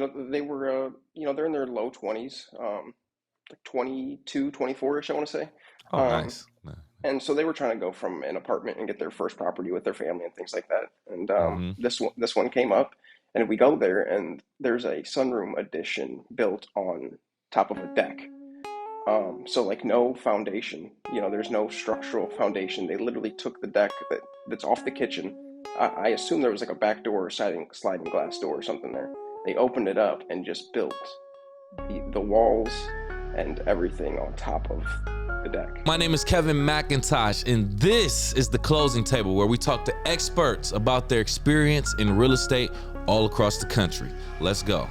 they were, they're in their low 20s, like 22, 24-ish, I want to say. Oh, Um, nice. Nice. and so they were trying to go from an apartment and get their first property with their family and things like that. And Mm-hmm. this one came up, and we go there, and there's a sunroom addition built on top of a deck. So like no foundation, there's no structural foundation. They literally took the deck that's off the kitchen. I assume there was like a back door or sliding glass door or something there. They opened it up and just built the walls and everything on top of the deck. My name is Kevin McIntosh, and this is the Closing Table, where we talk to experts about their experience in real estate all across the country. Let's go.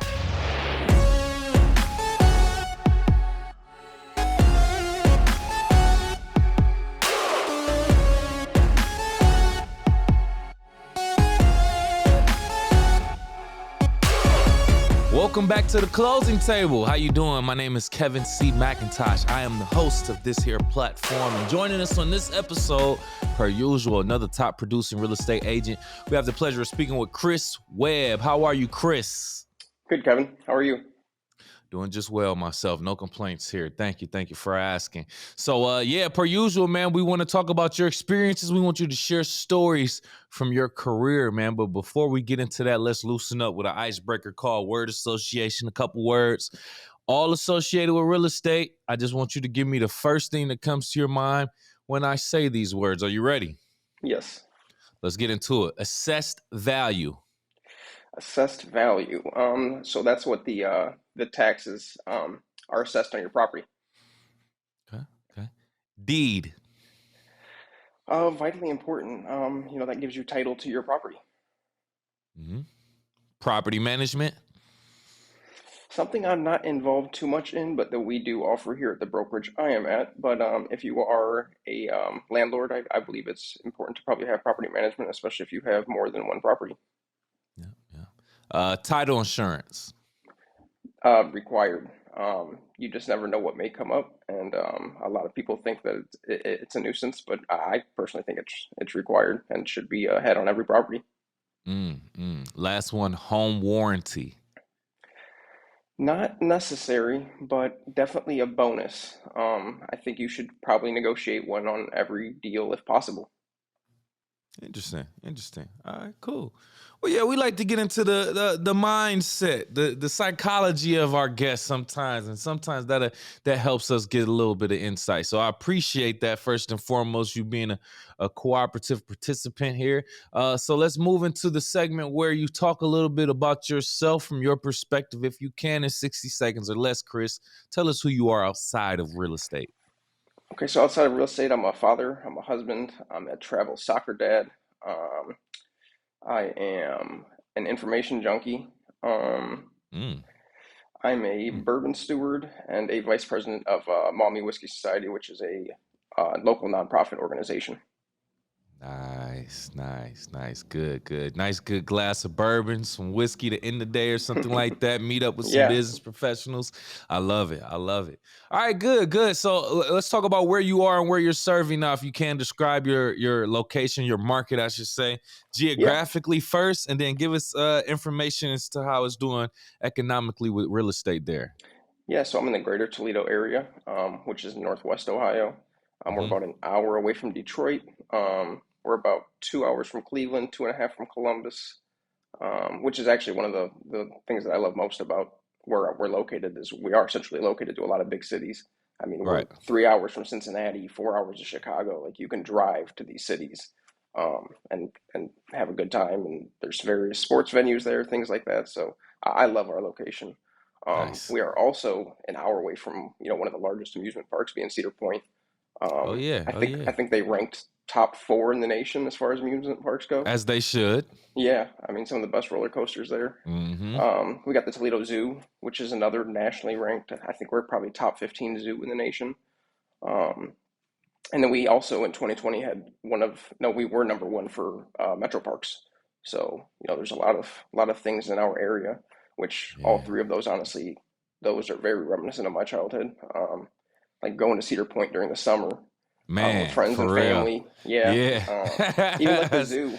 Welcome back to the Closing Table. How you doing? My name is Kevin C. McIntosh. I am the host of this here platform. And joining us on this episode, per usual, another top producing real estate agent. We have the pleasure of speaking with Chris Webb. How are you, Chris? Good, Kevin. How are you? Doing just well myself. No complaints here. Thank you. Thank you for asking. So, per usual, man, we want to talk about your experiences. We want you to share stories from your career, man. But before we get into that, let's loosen up with an icebreaker called word association. A couple words, all associated with real estate. I just want you to give me the first thing that comes to your mind when I say these words. Are you ready? Yes. Let's get into it. Assessed value. Assessed value. So that's what the taxes are assessed on your property. Okay. Okay. Deed. Vitally important. That gives you title to your property. Mm-hmm. Property management. Something I'm not involved too much in, but that we do offer here at the brokerage I am at. But if you are a landlord, I believe it's important to probably have property management, especially if you have more than one property. Yeah. Yeah. Title insurance. Required. You just never know what may come up, and a lot of people think that it's a nuisance, but I personally think it's required and should be had on every property. Last one, home warranty. Not necessary, but definitely a bonus. I think you should probably negotiate one on every deal if possible. Interesting. All right, cool. Well, yeah, we like to get into the mindset, the psychology of our guests sometimes, and sometimes that helps us get a little bit of insight. So I appreciate that first and foremost, you being a cooperative participant here. So let's move into the segment where you talk a little bit about yourself from your perspective, if you can, in 60 seconds or less. Chris, tell us who you are outside of real estate. Okay, so outside of real estate, I'm a father, I'm a husband, I'm a travel soccer dad. Um, I am an information junkie. Um, Mm. I'm a Mm. bourbon steward and a vice president of Maumee Whiskey Society, which is a local nonprofit organization. Nice. Good. Nice, good glass of bourbon, some whiskey to end the day or something like that. Meet up with some Yeah, business professionals. I love it. All right, good. So let's talk about where you are and where you're serving now. If you can describe your location, your market, I should say, yeah, geographically first, and then give us information as to how it's doing economically with real estate there. yeah. So I'm in the greater Toledo area, which is Northwest Ohio. We're Mm-hmm. about an hour away from Detroit. We're about 2 hours from Cleveland, 2.5 from Columbus, which is actually one of the things that I love most about where we're located is we are centrally located to a lot of big cities. I mean, we're Right. 3 hours from Cincinnati, 4 hours to Chicago. Like you can drive to these cities, and have a good time. And there's various sports venues there, things like that. So I love our location. Nice. We are also an hour away from one of the largest amusement parks, being Cedar Point. Oh yeah. I Oh think yeah. I think they ranked top four in the nation as far as amusement parks go. As they should. Yeah, I mean some of the best roller coasters there. Mm-hmm. We got the Toledo Zoo, which is another nationally ranked. I think we're probably top 15 zoo in the nation. Um, and then we also in 2020 had one of no, we were number one for metro parks. So there's a lot of things in our area, which all Yeah. three of those honestly, those are very reminiscent of my childhood. Like going to Cedar Point during the summer with Man, friends and for real. family. Yeah, Yeah. even like the zoo.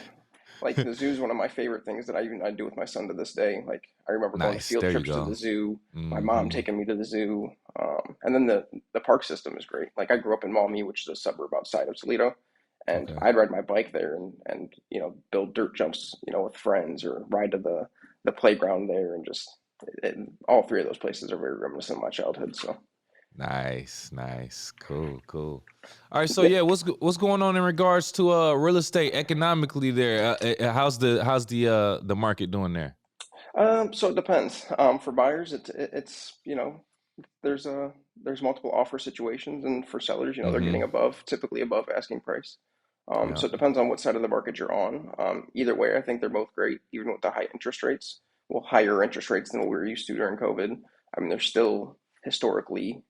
Like the zoo is one of my favorite things that I do with my son to this day. Like I remember going to Nice. field There you trips to go. the zoo, my mom Hmm. taking me to the zoo, and then the park system is great. Like I grew up in Maumee, which is a suburb outside of Toledo, and Okay. I'd ride my bike there and build dirt jumps with friends or ride to the playground there and just all three of those places are very reminiscent of my childhood. So Nice, nice, cool, cool. All right, so yeah. yeah, what's going on in regards to real estate economically there? How's the market doing there? So it depends. For buyers, it's there's there's multiple offer situations, and for sellers, they're Mm-hmm. getting typically above asking price. Yeah, So it depends on what side of the market you're on. Either way, I think they're both great, even with the high interest rates. Well, higher interest rates than what we were used to during COVID. I mean, they're still historically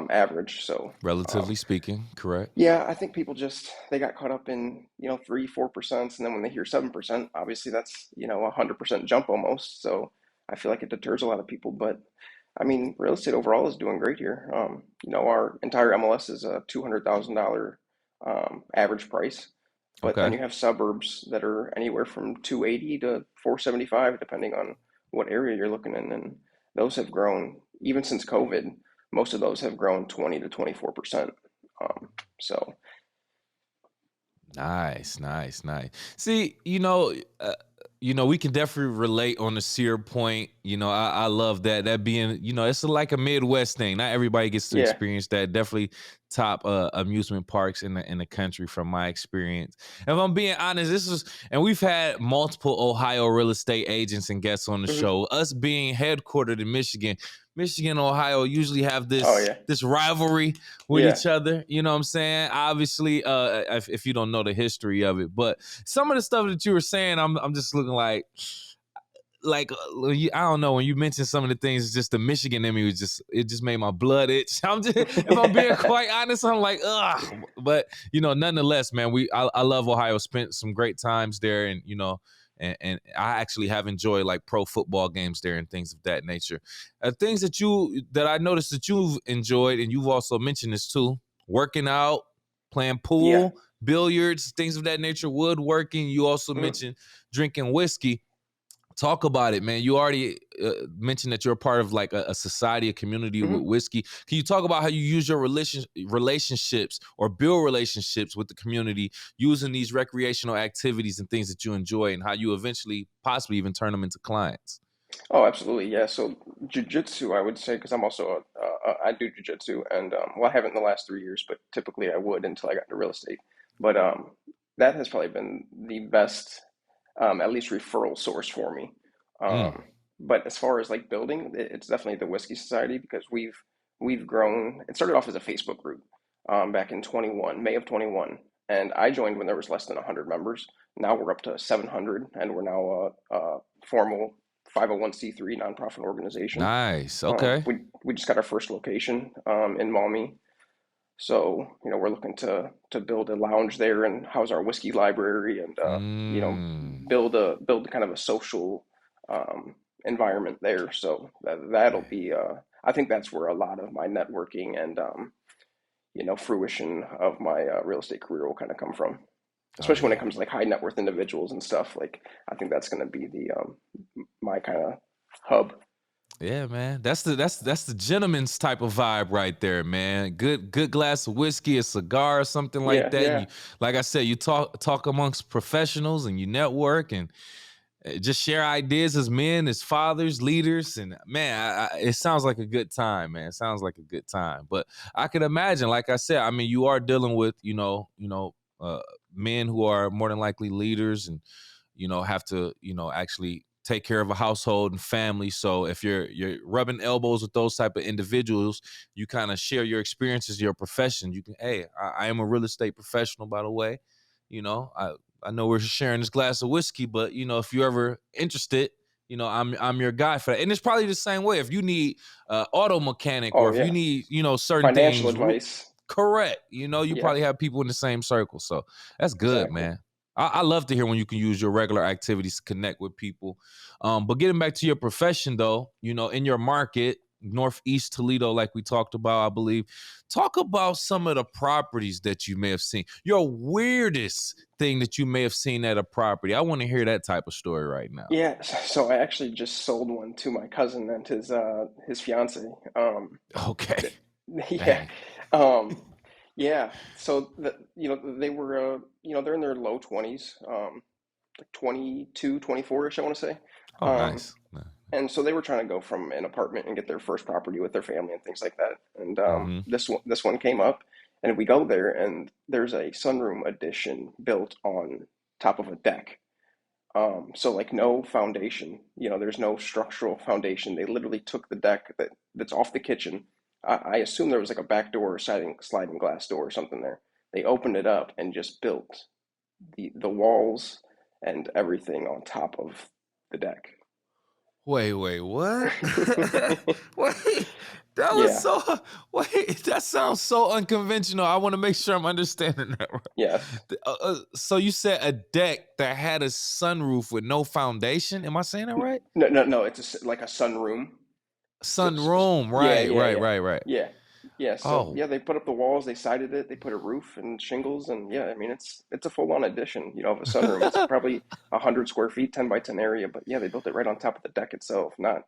average. So relatively speaking, correct. yeah, I think people just they got caught up in 3-4%, and then when they hear 7%, obviously that's 100% jump almost. So I feel like it deters a lot of people. But I mean, real estate overall is doing great here. Our entire MLS is a $200,000 average price, but then Okay. you have suburbs that are anywhere from 280 to 475, depending on what area you're looking in, and those have grown even since COVID. Most of those have grown 20 to 24%. So Nice, nice, nice. See, we can definitely relate on the Sear point. I love that. That being, it's like a Midwest thing. Not everybody gets to yeah. experience that. Definitely top amusement parks in the country from my experience. If I'm being honest, and we've had multiple Ohio real estate agents and guests on the Hmm. show. Us being headquartered in Michigan, Michigan, Ohio usually have Oh this yeah. this rivalry with Yeah. each other. You know what I'm saying? Obviously, if you don't know the history of it, but some of the stuff that you were saying, I'm just looking like I don't know when you mentioned some of the things. It's just the Michigan in me it just made my blood itch. If I'm being quite honest, I'm like ugh. But nonetheless, man, I love Ohio. Spent some great times there, and and I actually have enjoyed like pro football games there and things of that nature. Things that I noticed that you've enjoyed, and you've also mentioned this too: working out, playing Yeah. pool, billiards, things of that nature, woodworking. You also Hmm. mentioned drinking whiskey. Talk about it, man. You already mentioned that you're a part of like a society, a community with Hmm. whiskey. Can you talk about how you use your relationships or build relationships with the community using these recreational activities and things that you enjoy, and how you eventually possibly even turn them into clients? Oh, absolutely. Yeah. So jujitsu, I would say, because I'm also I do jujitsu, and well, I haven't in the last 3 years, but typically I would until I got into real estate. But that has probably been the best, at least referral source for me. Mm, But as far as like building, it's definitely the Whiskey Society because we've grown. It started off as a Facebook group back in 21, May of 21, and I joined when there was less than 100 members. Now we're up to 700, and we're now a formal 501(c)(3) nonprofit organization. nice. Okay. We just got our first location in Maumee, so we're looking to build a lounge there and house our whiskey library, and Mm, build kind of a social environment there. So that'll yeah. be I think that's where a lot of my networking and fruition of my real estate career will kind of come from, Oh especially when it yeah. comes to like high net worth individuals and stuff. Like I think that's going to be the my kind of hub. Yeah, man. That's the gentleman's type of vibe right there, man. Good glass of whiskey, a cigar, or something like Yeah, that. And yeah. you, like I said, you talk amongst professionals and you network and just share ideas as men, as fathers, leaders, and man, it sounds like a good time, man. It sounds like a good time. But I can imagine, like I said, I mean, you are dealing with men who are more than likely leaders and have to actually take care of a household and family. So if you're rubbing elbows with those type of individuals, you kind of share your experiences, your profession. You can, hey, I am a real estate professional, by the way. I know we're sharing this glass of whiskey, but if you're ever interested, I'm your guy for that. And it's probably the same way if you need auto mechanic or Oh if you yeah. need certain Financial things. advice. Correct. You Yeah, probably have people in the same circle. So that's good, exactly. man. I love to hear when you can use your regular activities to connect with people. But getting back to your profession, though, in your market. northeast Toledo, like we talked about, I believe. Talk about some of the properties that you may have seen. Your weirdest thing that you may have seen at a property. I want to hear that type of story right now. Yeah, so I actually just sold one to my cousin and his fiance. Okay. th- yeah, Dang. um, yeah. So they were they're in their low 20s, like 22, 24ish, I want to say. Oh, Um, nice. and so they were trying to go from an apartment and get their first property with their family and things like that. And Mm-hmm. this one came up, and we go there, and there's a sunroom addition built on top of a deck. So like no foundation, there's no structural foundation. They literally took the deck that's off the kitchen. I assume there was like a back door or sliding glass door or something there. They opened it up and just built the walls and everything on top of the deck. Wait, what? Wait, that was Yeah, so. Wait, that sounds so unconventional. I want to make sure I'm understanding that right. yes. So you said a deck that had a sunroof with no foundation. Am I saying that right? No, no, no. It's like a sunroom. Sunroom. Yeah, Right, yeah, right, yeah, right, right. yeah, yeah. So Oh, yeah, they put up the walls, they sided it, they put a roof and shingles, and yeah, I mean it's a full on addition, of a sunroom. It's probably 100 square feet, 10 by 10 area, but yeah, they built it right on top of the deck itself, not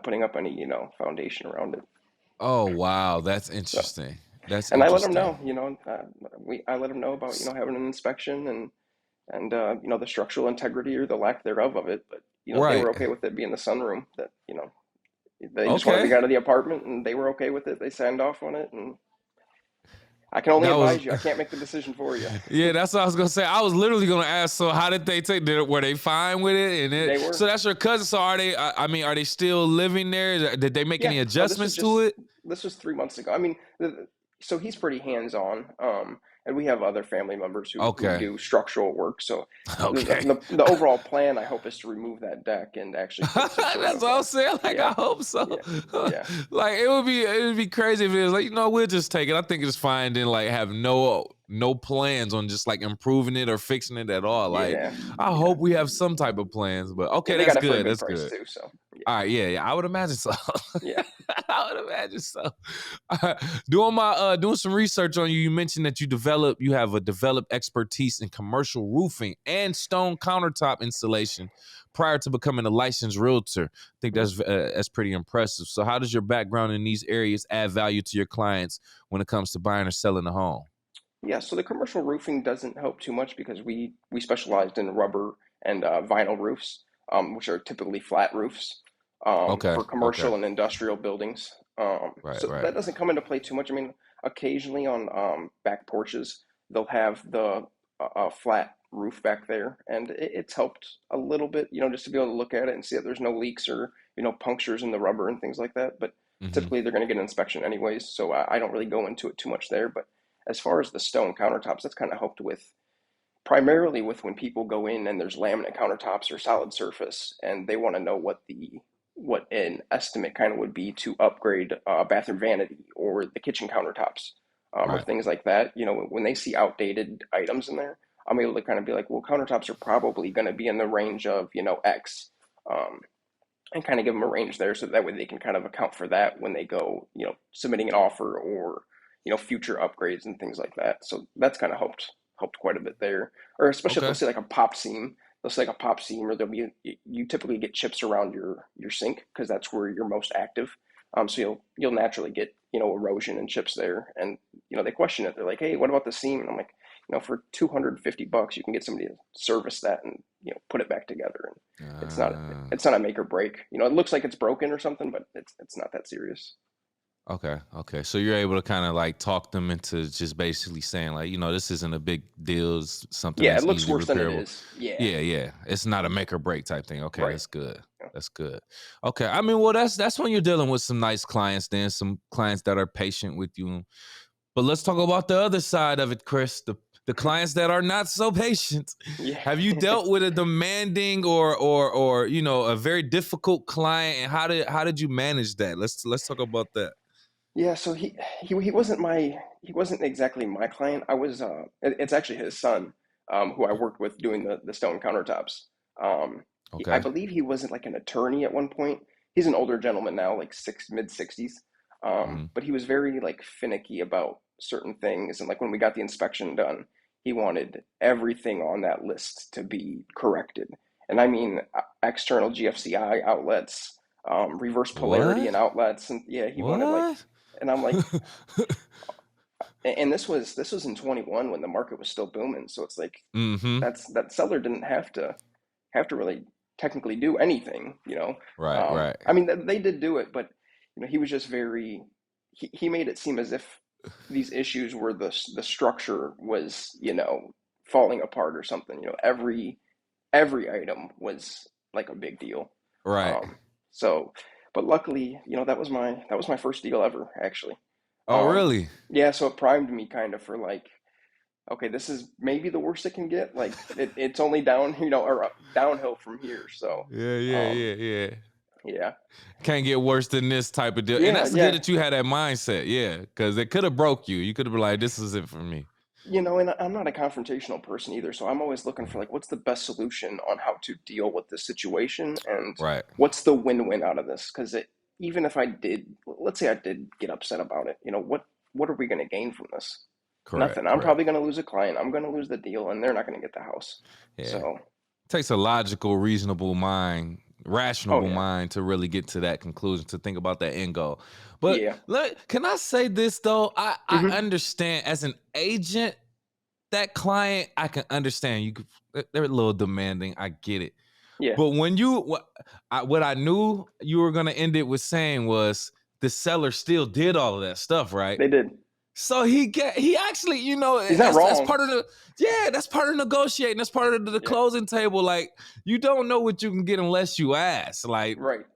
putting up any foundation around it. oh, wow. That's So interesting. That's and I let them interesting. know, I let them know about having an inspection and the structural integrity or the lack thereof of it, but they Right. were okay with it being the sunroom. That they just wanted to Okay. get out of the apartment, and they were okay with it. They signed off on it, and I can only That was advise you. I can't make the decision for you. yeah, that's what I was gonna say. I was literally gonna ask. So, how did they take? Were they fine with it? And They so were. that's your cousin. So, are they? I mean, are they still living there? Did they make Yeah. any No, this was adjustments to just it? this was 3 months ago. I mean, so he's pretty hands-on, and we have other family members who Okay, do structural work. So the, okay. the overall plan, I hope, is to remove that deck and actually put some sort That's of what I'm saying. Like, yeah, I hope so. yeah, yeah, Like, it would be crazy if it was like, we'll just take it. I think it's fine. Then like have no plans on just like improving it or fixing it at all. Like, yeah, I yeah, hope we have some type of plans. But yeah. okay, They that's got it for a good. good That's price good. too. So yeah, All right, yeah, I would imagine so. yeah. I would imagine so. Doing some research on you, you mentioned that you have a developed expertise in commercial roofing and stone countertop installation prior to becoming a licensed realtor. I think Mhm. that's pretty impressive. So, how does your background in these areas add value to your clients when it comes to buying or selling a home? Yeah, so the commercial roofing doesn't help too much because we specialized in rubber and vinyl roofs, which are typically flat roofs Okay, for okay, commercial and industrial buildings. right, So right, that doesn't come into play too much. I mean, occasionally on back porches, they'll have the flat roof back there, and it's helped a little bit, just to be able to look at it and see that there's no leaks or punctures in the rubber and things like that. But hmm typically, they're going to get an inspection anyways, so I don't really go into it too much there. But as far as the stone countertops, that's kind of helped with primarily with when people go in and there's laminate countertops or solid surface, and they want to know what an estimate kind of would be to upgrade a bathroom vanity or the kitchen countertops, or right. things like that. When they see outdated items in there, I'm able to kind of be like, well, countertops are probably going to be in the range of X, um, and kind of give them a range there, so that way they can kind of account for that when they go, submitting an offer or future upgrades and things like that. So that's kind of helped quite a bit there. Or especially if they'll Okay, see like a pop seam, they'll see like a pop seam, or there'll be you typically get chips around your sink because that's where you're most active. So you'll naturally get erosion and chips there, and they question it. They're like, hey, what about the seam? And I'm like, for $250, you can get somebody to service that and put it back together. And it's not uh, it's not a make or break. It looks like it's broken or something, but it's not that serious. okay. So you're able to kind of like talk them into just basically saying like, this isn't a big deal. It's something Yeah, it that's looks easily worse than it repairable. is. Yeah, Yeah, yeah. It's not a make or break type thing. Okay, right. that's good. Yeah. That's good. Okay. I mean, well, that's when you're dealing with some nice clients, then some clients that are patient with you. But let's talk about the other side of it, Chris. The clients that are not so patient. Yeah. Have you dealt with a demanding or a very difficult client, and how did you manage that? Let's talk about that. Yeah, so he wasn't exactly my client. It's actually his son, who I worked with doing the stone countertops. I Okay. believe he wasn't like an attorney at one point. he's an older gentleman now, like mid 60s. Hmm. But he was very like finicky about certain things, and like when we got the inspection done, he wanted everything on that list to be corrected. And I mean, external GFCI outlets, reverse polarity What? in outlets, and yeah, he wanted like, What? and I'm like, and this was in 21 when the market was still booming, so it's like Hmm. that seller didn't have to really technically do anything, you know. Right, right. I mean, they did do it, but you know, he was just very. He made it seem as if these issues were the structure was, you know, falling apart or something. You know, every item was like a big deal. Right. Um, so, but luckily, you know, that was my first deal ever, actually. Oh, Um, really? yeah, so it primed me kind of for like, okay, this is maybe the worst it can get. Like it's only down, you know, or downhill from here. So, Yeah, yeah, um, yeah, yeah. yeah, Can't get worse than this type of deal. And yeah, that's good yeah. that you had that mindset. Yeah. Cause it could have broke you. You could have been like, this is it for me. You know, and I'm not a confrontational person either, so I'm always looking for like, what's the best solution on how to deal with this situation, and Right. what's the win-win out of this? Because even if I did, let's say I did get upset about it, you know, what are we going to gain from this? Correct. Nothing. I'm Correct. probably going to lose a client. I'm going to lose the deal, and they're not going to get the house. Yeah. So, Takes a logical, reasonable mind, oh rational yeah, mind to really get to that conclusion, to think about that end goal. But yeah. can I say this though? I Hmm. understand as an agent, that client, I can understand. They're a little demanding. I get it. Yeah, But when what I knew you were gonna end it with saying was the seller still did all of that stuff, right? they did. So he actually, He's not that's wrong. part of the, yeah, that's part of negotiating. That's part of the Yeah, closing table. Like, you don't know what you can get unless you ask. Like, right.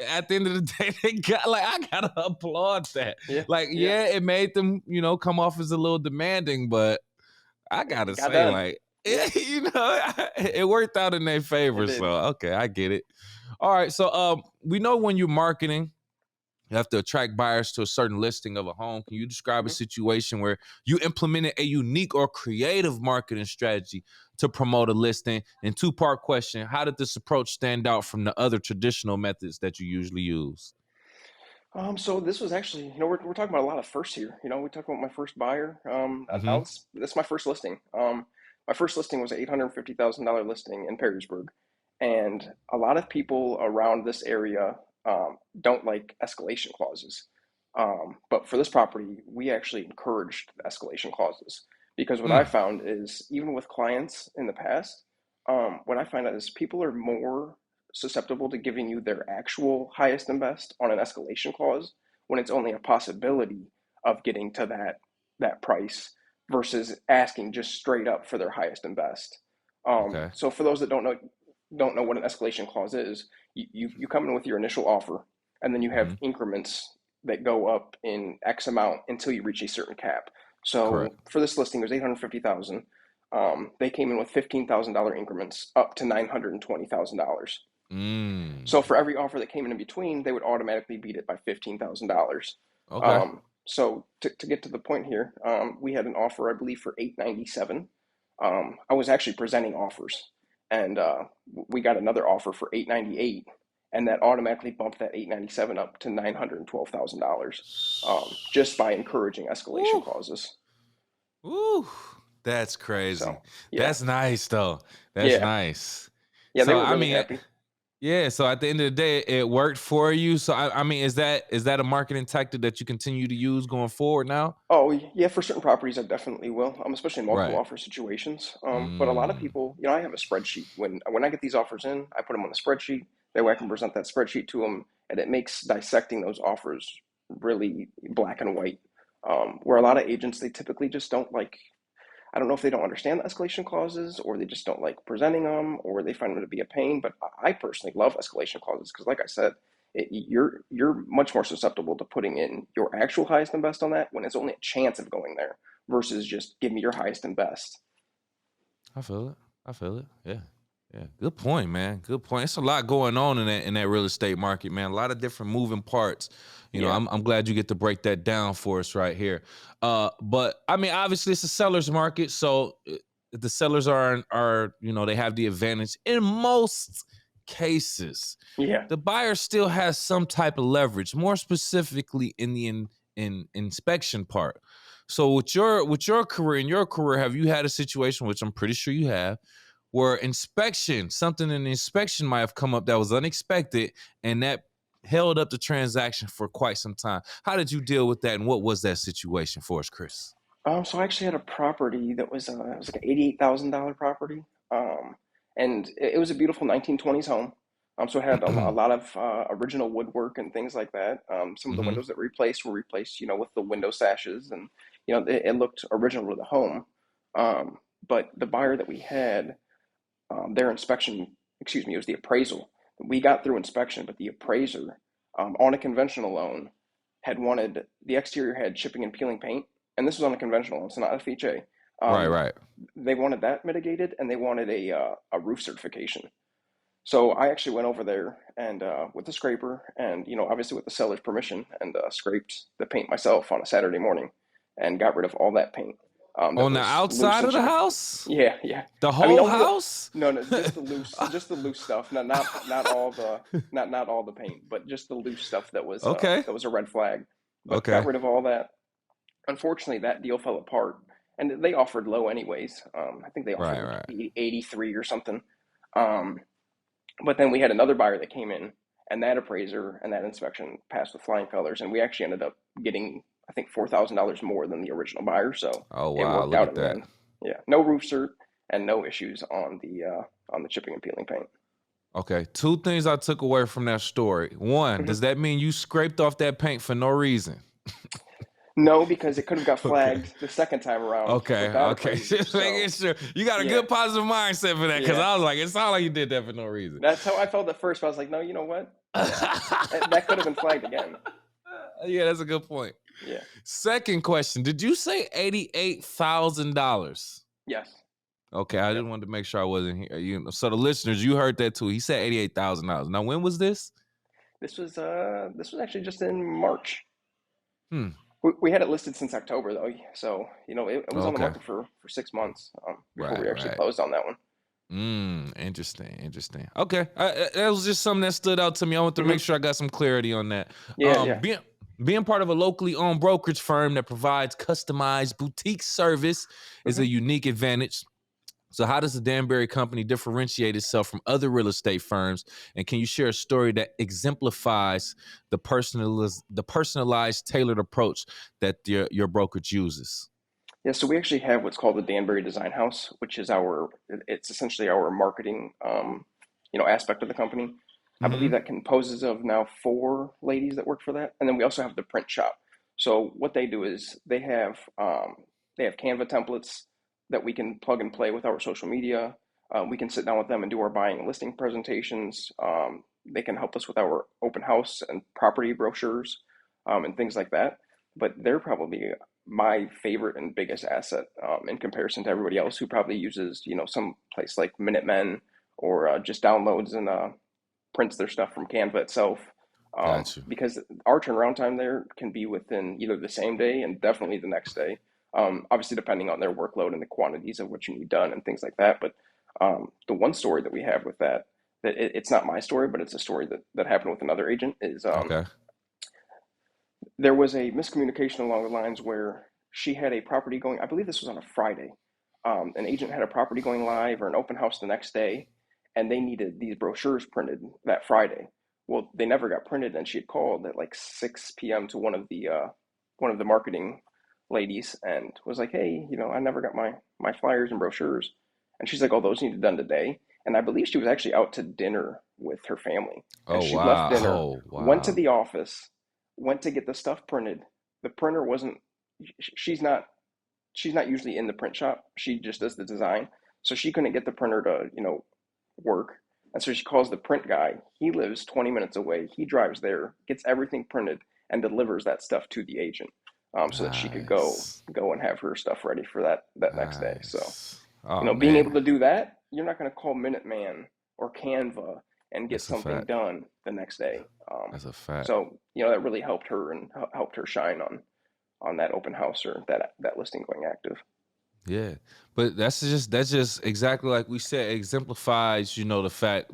at the end of the day, they got, like, I gotta applaud that. Yeah, Like, yeah. yeah, it made them, come off as a little demanding, but I It gotta got say, done. like, Yeah, it worked out in their it favor. So did. okay, I get it. All right. So we know when you're marketing, you have to attract buyers to a certain listing of a home. Can you describe a Hmm. situation where you implemented a unique or creative marketing strategy to promote a listing? And two-part question: how did this approach stand out from the other traditional methods that you usually use? So this was actually, you know, we're talking about a lot of firsts here. You know, we talked about my first buyer. Mm-hmm. Now this is my first listing. My first listing was an $850,000 listing in Perrysburg, and a lot of people around this area don't like escalation clauses. But for this property, we actually encouraged the escalation clauses because what I Mm, found is even with clients in the past, what I find out is people are more susceptible to giving you their actual highest and best on an escalation clause when it's only a possibility of getting to that price versus asking just straight up for their highest and best. okay. So for those that don't know what an escalation clause is, you come in with your initial offer, and then you have Mm-hmm. increments that go up in X amount until you reach a certain cap. Correct. So for this listing, it was 850,000. They came in with $15,000 increments up to $920,000. So Mm, for every offer that came in between, they would automatically beat it by $15,000. okay. So to get to the point here, we had an offer, I believe, for 897. I was actually presenting offers, and we got another offer for 898, and that automatically bumped that 897 up to $912,000, just by encouraging escalation Woo, clauses. woo. That's crazy. So yeah, That's nice though. That's yeah, nice. yeah, they So were I really mean, happy. yeah. So at the end of the day, it worked for you. So I mean, is that a marketing tactic that you continue to use going forward now? Oh, yeah, for certain properties, I definitely will, especially in multiple Right. offer situations. But a lot of Mm, people, you know, I have a spreadsheet. When I get these offers in, I put them on the spreadsheet. That way I can present that spreadsheet to them, and it makes dissecting those offers really black and white. Where a lot of agents, they typically just don't like, I don't know if they don't understand the escalation clauses, or they just don't like presenting them, or they find them to be a pain. But I personally love escalation clauses because, like I said, you're much more susceptible to putting in your actual highest and best on that when it's only a chance of going there versus just give me your highest and best. I feel it. I feel it. Yeah. Yeah. Good point, man. Good point. It's a lot going on in that real estate market, man. A lot of different moving parts. Yeah. I'm glad you get to break that down for us right here. But I mean, obviously it's a seller's market, so the sellers are they have the advantage in most cases, Yeah. the buyer still has some type of leverage, more specifically in the inspection part. So with your career, in your career, have you had a situation, which I'm pretty sure you have, where something in the inspection might have come up that was unexpected, and that held up the transaction for quite some time? How did you deal with that, and what was that situation for us, Chris? So I actually had a property that was it was like an $88,000 property, um, and it was a beautiful 1920s home. So it had a lot of original woodwork and things like that. Some of the Hmm. windows that were replaced, with the window sashes, and it looked original to the home. But the buyer that we had, their inspection, excuse me, it was the appraisal. We got through inspection, but the appraiser, on a conventional loan, had wanted the exterior had chipping and peeling paint, and this was on a conventional loan, so not FHA. Right, Um, right. they wanted that mitigated, and they wanted a roof certification. So I actually went over there and with the scraper, and obviously with the seller's permission, and scraped the paint myself on a Saturday morning, and got rid of all that paint that On the was loose outside and of the chipped. house? Yeah, yeah. The I mean, whole only the house? no, no, just the loose stuff. Not all the not all the paint, but just the loose stuff Okay. that was a red flag. But got Okay. rid of all that. Unfortunately, that deal fell apart, and they offered low anyways. I think they offered Right, like right. 83 or something. Um, but then we had another buyer that came in, and that appraiser and that inspection passed with flying colors, and we actually ended up getting, I think, $4,000 more than the original buyer. So Oh it wow, worked look out at in the that. end. Yeah, no roof cert and no issues on the chipping and peeling paint. Okay. Two things I took away from that story. One, Mhm. does that mean you scraped off that paint for no reason? No, because it could have got Okay. flagged the second time around Okay. with that Okay. appraiser. Just making So sure. You got a yeah, good positive mindset for that, because yeah, I was like, it sounded like you did that for no reason. that's how I felt at first. But I was like, no, you know what? Yeah, that could have been flagged again. Yeah, that's a good point. Yeah. Second question. Did you say $88,000? Yes. Okay, I Yep. just wanted to make sure I wasn't here. So the listeners, you heard that too. He said $88,000. Now, when was this? This was actually just in March. Hmm. We had it listed since October though, so it was on the Okay. market for 6 months before we Right, actually right. closed on that one. Interesting, interesting. Okay, that was just something that stood out to me. I want to make Hmm. sure I got some clarity on that. Yeah, yeah. Being part of a locally owned brokerage firm that provides customized boutique service is a Hmm. unique advantage. So, how does the Danbury Company differentiate itself from other real estate firms? And can you share a story that exemplifies the personalized, tailored approach that your brokerage uses? Yeah, so we actually have what's called the Danbury Design House, which is it's essentially our marketing, aspect of the company. I believe Hmm. that composes of now four ladies that work for that, and then we also have the print shop. So what they do is they have Canva templates that we can plug and play with our social media. We can sit down with them and do our buying and listing presentations. They can help us with our open house and property brochures, and things like that. But they're probably my favorite and biggest asset, in comparison to everybody else who probably uses, some place like Minutemen, or just downloads and prints their stuff from Canva itself. Got you. Because our turnaround time there can be within either the same day and definitely the next day. Obviously, depending on their workload and the quantities of what you need done and things like that. But the one story that we have with that it's not my story, but it's a story that happened with another agent, is Okay. there was a miscommunication along the lines where she had a property going, I believe this was on a Friday. An agent had a property going live or an open house the next day, and they needed these brochures printed that Friday. Well, they never got printed, and she had called at like 6 p.m. to one of the marketing ladies and was like, "Hey, I never got my flyers and brochures." And she's like, "Oh, those need done today." And I believe she was actually out to dinner with her family, and Oh she left wow. dinner, Oh went to wow. the office, went to get the stuff printed. The printer wasn't. She's not. She's not usually in the print shop. She just does the design, so she couldn't get the printer to work. And so she calls the print guy. He lives 20 minutes away. He drives there, gets everything printed, and delivers that stuff to the agent, so that she could Nice. go and have her stuff ready for that next day. So Nice. Oh being able man. to do that, you're not going to call Minuteman or Canva and get That's a something fact. done the next day. That's a fact. So that really helped her and helped her shine on that open house or that listing going active. Yeah, but that's just exactly like we said. Exemplifies, the fact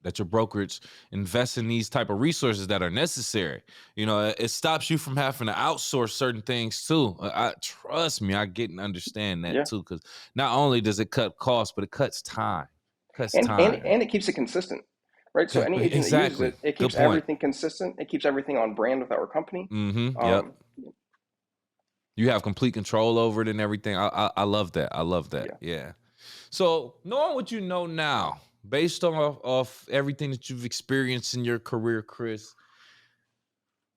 that your brokerage invests in these type of resources that are necessary. It stops you from having to outsource certain things too. I trust me, I get and understand that Yeah. too, because not only does it cut costs, but it cuts time. Cuts And and time. and it keeps it consistent, right? So any agent that uses Exactly. it, it Good keeps point. everything consistent. It keeps everything on brand with our company. Yep. Um, You have complete control over it and everything. I love that. I love that. yeah. Yeah. So knowing what you know now, based on of everything that you've experienced in your career, Chris,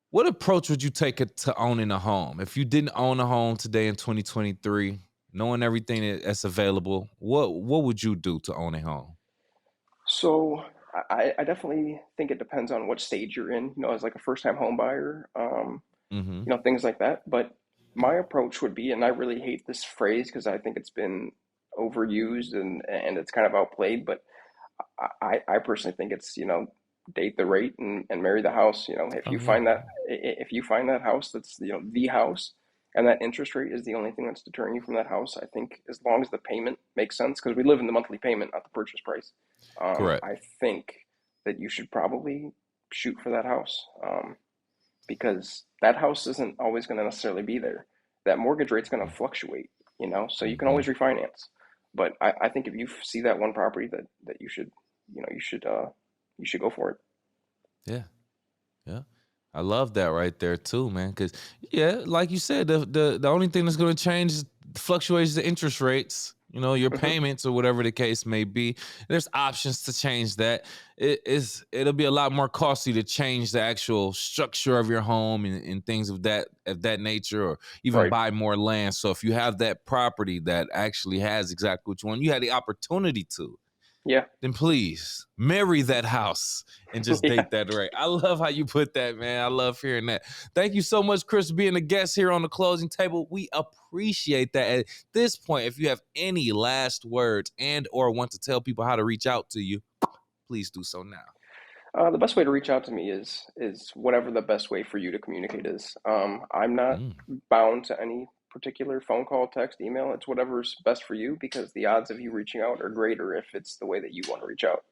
what approach would you take it to owning a home? If you didn't own a home today in 2023, knowing everything that's available, what would you do to own a home? So I definitely think it depends on what stage you're in, as like a first time home buyer, Mm-hmm. things like that. But my approach would be, and I really hate this phrase because I think it's been overused and it's kind of outplayed, but I personally think it's, date the rate and marry the house. If Oh you yeah. find that house that's, the house, and that interest rate is the only thing that's deterring you from that house, I think as long as the payment makes sense, because we live in the monthly payment, not the purchase price. Correct. I think that you should probably shoot for that house, because that house isn't always going to necessarily be there. That mortgage rate's going to fluctuate, so you can Mm-hmm. always refinance. But I think if you see that one property that you should, you should go for it. Yeah. Yeah. I love that right there too, man. Because yeah, like you said, the only thing that's going to change is fluctuates the interest rates. Your Hmm. payments or whatever the case may be. There's options to change that. It'll be a lot more costly to change the actual structure of your home and things of that nature, or even Right. buy more land. So if you have that property that actually has exactly what you want, you had the opportunity to, Yeah. then please marry that house and just Yeah. date that right. I love how you put that, man. I love hearing that. Thank you so much, Chris, for being a guest here on the closing table. We appreciate that. At this point, if you have any last words and or want to tell people how to reach out to you, please do so now. The best way to reach out to me is whatever the best way for you to communicate is. I'm not Mm, bound to any particular phone call, text, email. It's whatever's best for you, because the odds of you reaching out are greater if it's the way that you want to reach out.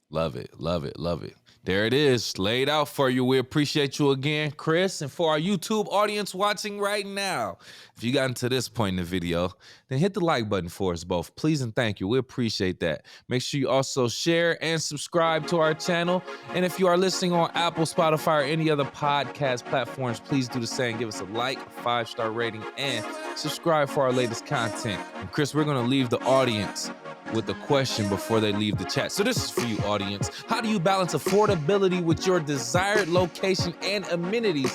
love it, love it, love it. There it is, laid out for you. We appreciate you again, Chris. And for our YouTube audience watching right now, if you got into this point in the video, then hit the like button for us both. Please and thank you. We appreciate that. Make sure you also share and subscribe to our channel. And if you are listening on Apple, Spotify, or any other podcast platforms, please do the same. Give us a like, a 5-star rating, and subscribe for our latest content. And Chris, we're going to leave the audience with a question before they leave the chat. So this is for you, audience. How do you balance affordability with your desired location and amenities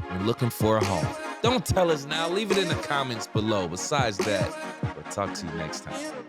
when looking for a home? Don't tell us now. Leave it in the comments below. Besides that, we'll talk to you next time.